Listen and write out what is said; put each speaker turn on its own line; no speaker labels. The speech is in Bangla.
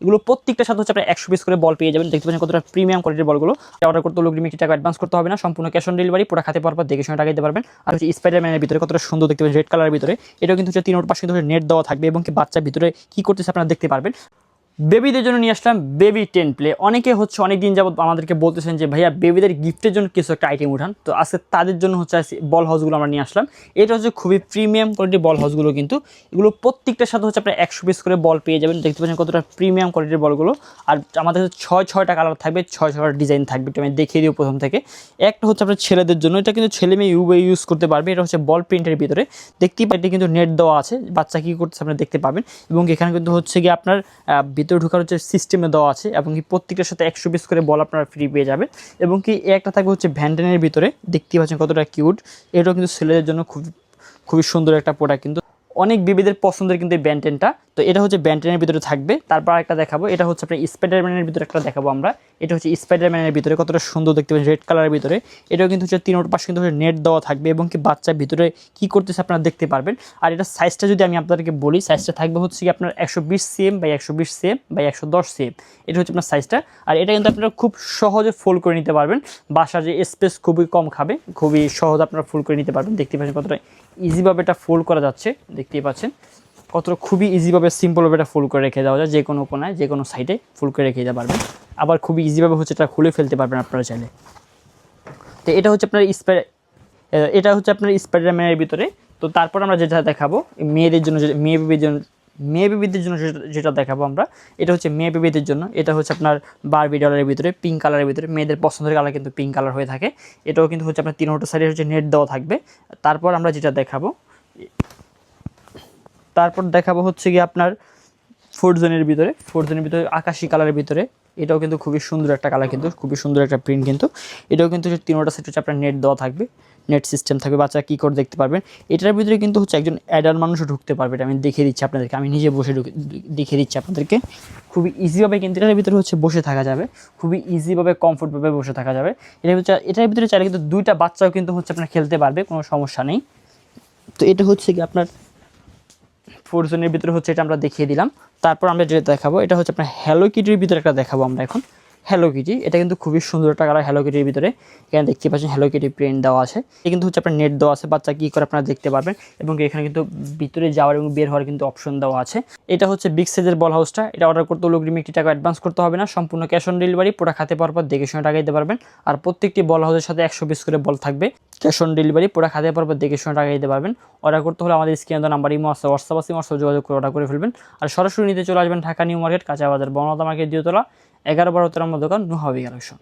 এগুলো প্রত্যেকটার সাথে হচ্ছে আপনার 100 পিস করে বল পেয়ে যাবেন। দেখতে পাচ্ছেন কতটা প্রিমিয়াম কোয়ালিটির বলগুলো। অর্ডার করতে হলে অগ্রিম টাকা অ্যাডভান্স করতে হবে না, সম্পূর্ণ ক্যাশ অন ডেলিভারি। পুরো খাতে পাওয়ার পর দেখে শুনে টাকা দিতে পারবেন। আর হচ্ছে স্পাইডারম্যানের ভিতরে কতটা সুন্দর দেখতে পাচ্ছেন রেড কালারের ভিতরে, এটাও কিন্তু হচ্ছে 3 পাশে কিন্তু নেট দেওয়া থাকবে এবং কি বাচ্চা ভিতরে কি করতেছে আপনারা দেখতে পারবেন। বেবিদের জন্য নিয়ে আসলাম বেবি 10 প্লে। অনেকে হচ্ছে অনেক দিন যাবত আমাদেরকে বলতেছেন যে ভাইয়া বেবিদের গিফটের জন্য কিছু একটা আইটেম উঠান, তো আজকে তাদের জন্য হচ্ছে বল হাউসগুলো আমরা নিয়ে আসলাম। এটা হচ্ছে খুবই প্রিমিয়াম কোয়ালিটির বল হাউসগুলো, কিন্তু এগুলো প্রত্যেকটার সাথে হচ্ছে আপনার 100 পিস করে বল পেয়ে যাবেন। দেখতে পাচ্ছেন কতটা প্রিমিয়াম কোয়ালিটির বলগুলো। আর আমাদের হচ্ছে 6টা কালার থাকবে, 6টা ডিজাইন থাকবে। আমি দেখিয়ে দিই প্রথম থেকে। একটা হচ্ছে আপনার ছেলেদের জন্য, এটা কিন্তু ছেলে মেয়ে ইউজ করতে পারবে। এটা হচ্ছে বল প্রিন্টের ভিতরে, দেখতেই পাচ্ছেন কিন্তু নেট দেওয়া আছে, বাচ্চা কী করতেছে আপনারা দেখতে পাবেন। এবং এখানে কিন্তু হচ্ছে গিয়ে আপনার ভিতরে ঢোকার হচ্ছে সিস্টেমে দেওয়া আছে এবং কি প্রত্যেকটার সাথে 100 পিস করে বল আপনারা ফ্রি পেয়ে যাবেন। এবং কি একটা থাকবে হচ্ছে ভ্যান্টেনের ভিতরে, দেখতেই পাচ্ছেন কতটা কিউট। এটাও কিন্তু ছেলেদের জন্য খুবই সুন্দর একটা প্রোডাক্ট, কিন্তু অনেক বেবিদের পছন্দের কিন্তু এই ব্যান্টেনটা। তো এটা হচ্ছে ব্যান্টেনের ভিতরে থাকবে। তারপর একটা দেখাবো, এটা হচ্ছে আপনার স্পাইডারম্যানের ভিতরে একটা দেখাবো আমরা। এটা হচ্ছে স্পাইডারম্যানের ভিতরে কতটা সুন্দর দেখতে পাচ্ছেন রেড কালারের ভিতরে। এটাও কিন্তু হচ্ছে 3 পাশে কিন্তু নেট দেওয়া থাকবে এবং কি বাচ্চা ভিতরে কি করতেছে আপনারা দেখতে পারবেন। আর এটা সাইজটা যদি আমি আপনাদেরকে বলি, সাইজটা থাকবে হচ্ছে কি আপনার 120 cm by 120 cm by 110 cm। এটা হচ্ছে আপনার সাইজটা। আর এটা কিন্তু আপনারা খুব সহজে ফোল্ড করে নিতে পারবেন। বাসার যে স্পেস খুবই কম খাবে, খুবই সহজ আপনারা ফোল্ড করে নিতে পারবেন। দেখতে পাচ্ছেন কতটা ইজিভাবে এটা ফোল্ড করা যাচ্ছে, দেখতেই পাচ্ছেন কতটা খুবই ইজিভাবে সিম্পলভাবে এটা ফোল্ড করে রেখে দেওয়া যায়। যে কোনো কোনায় যে কোনো সাইডে ফোল্ড করে রেখে দিতে পারবেন। আবার খুবই ইজিভাবে হচ্ছে এটা খুলে ফেলতে পারবেন আপনারা চাইলে। তো এটা হচ্ছে আপনার স্পাইডারম্যানের ভিতরে। তো তারপর আমরা যেটা দেখাবো মেয়েদের জন্য, মেয়ে বেবিদের জন্য যেটা দেখাবো আমরা, এটা হচ্ছে মেয়ে বেবিদের জন্য। এটা হচ্ছে আপনার বারবি ডলের ভিতরে পিঙ্ক কালারের ভিতরে, মেয়েদের পছন্দের কালার কিন্তু পিঙ্ক কালার হয়ে থাকে। এটাও কিন্তু হচ্ছে আপনার 3টা সাইডে হচ্ছে নেট দেওয়া থাকবে। তারপর আমরা যেটা দেখাবো হচ্ছে গিয়ে আপনার ফোরজনের ভিতরে আকাশি কালারের ভিতরে। এটাও কিন্তু খুবই সুন্দর একটা কালার, কিন্তু খুবই সুন্দর একটা প্রিন্ট। কিন্তু এটাও কিন্তু 3টা সেট হচ্ছে আপনার নেট দেওয়া থাকবে, নেট সিস্টেম থাকবে, বাচ্চা কী করে দেখতে পারবেন। এটার ভিতরে কিন্তু হচ্ছে একজন অ্যাডাল্ট মানুষও ঢুকতে পারবে। এটা আমি দেখিয়ে দিচ্ছি আপনাদেরকে, আমি নিজে বসে দেখিয়ে দিচ্ছি আপনাদেরকে। খুবই ইজিভাবে কিন্তু এটার ভিতরে হচ্ছে বসে থাকা যাবে, খুবই ইজিভাবে কমফোর্টভাবে বসে থাকা যাবে। এটার ভিতরে চাইলে কিন্তু 2টা বাচ্চাও কিন্তু হচ্ছে আপনার খেলতে পারবে, কোনো সমস্যা নেই। তো এটা হচ্ছে কি আপনার ফোরজনের ভিতরে হচ্ছে, এটা আমরা দেখিয়ে দিলাম। তারপর আমরা যেটা দেখাবো, এটা হচ্ছে আপনার হ্যালো কিটির ভিতরে একটা দেখাবো আমরা এখন। হ্যালো কিটি, এটা কিন্তু খুবই সুন্দর একটা কালার হ্যালো কিটির ভিতরে। এখানে দেখতে পাচ্ছেন হ্যালো কিটি প্রিন্ট দেওয়া আছে। এটা কিন্তু হচ্ছে আপনার নেট দেওয়া আছে, বাচ্চা কী করে আপনারা দেখতে পারবেন। এবং এখানে কিন্তু ভিতরে যাওয়ার এবং বের হওয়ার কিন্তু অপশন দেওয়া আছে। এটা হচ্ছে বিগ সাইজের বল হাউসটা। এটা অর্ডার করতে হলে অগ্রিম টাকা অ্যাডভান্স করতে হবে না, সম্পূর্ণ ক্যাশ অন ডেলিভারি। পুরো খাতে পাওয়ার পর দেখে শুনে টাকা দিতে পারবেন। আর প্রত্যেকটি বল হাউসের সাথে 100 পিস করে বল থাকবে, ক্যাশ অন ডেলিভারি। পুরো খাতে পাওয়ার পর দেখে শুনে টাকা দিতে পারবেন। অর্ডার করতে হলে আমাদের স্ক্রিনে দেওয়া নাম্বার ইমো আছে, হোয়াটসঅ্যাপ আছে, হোয়াটসঅ্যাপ যোগাযোগ করে অর্ডার করে ফেলবেন। আর সরাসরি নিতে চলে আসবেন ঢাকা নিউ মার্কেট, কাঁচা বাজার, বনলতা মার্কেট, দ্বিতীয়তলা, 11-12 নম্বর দোকান, নুহাবি কালেকশন।